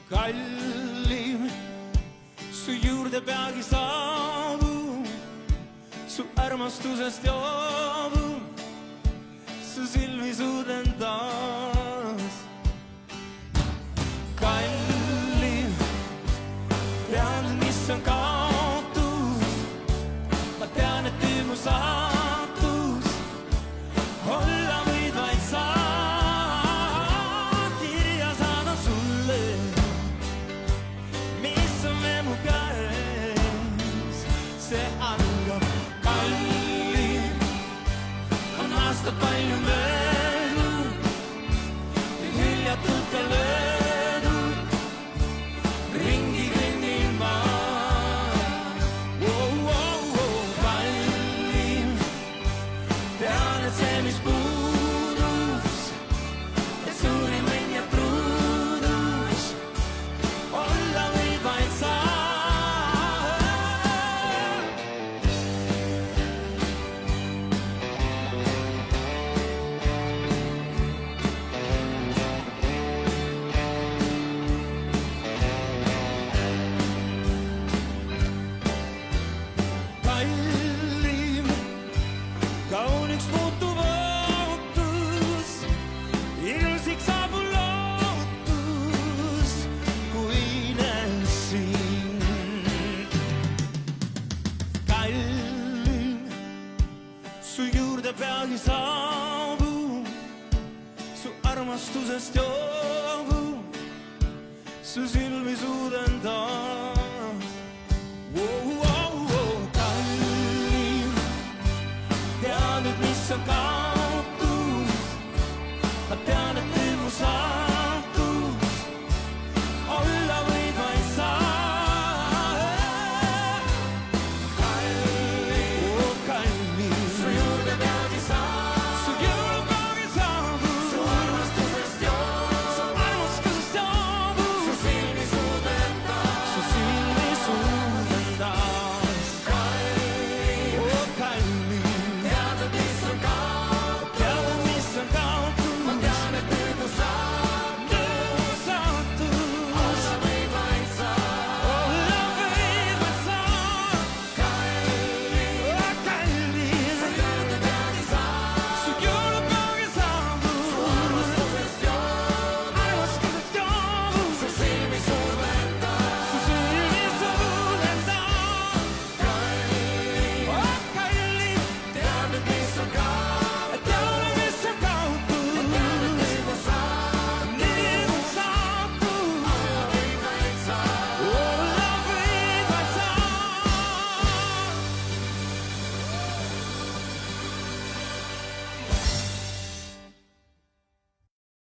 kallim, su juurde peagi saabun, su armastusest joobun, su silmi suudan taas. Kallim, tean, mis on kaotus, ma tean, et nüüd mu saatus olla võid vaid sa. Kirja saadan sulle, mis on veel mu käes, see algab. Kallim, on aastad palju möödunud, hüljatult ka löödud, ringi kõnnin ma. Kallim, tean, et see, mis puudus, et suurim õnn ja truudus olla võid vaid sa. Kallim, kauniks muutub ootus, ilmsiks saabub lootus, kui näen sind. Kallim, su juurde peagi saabun, su armastusest joobun, su silmi suudan taas.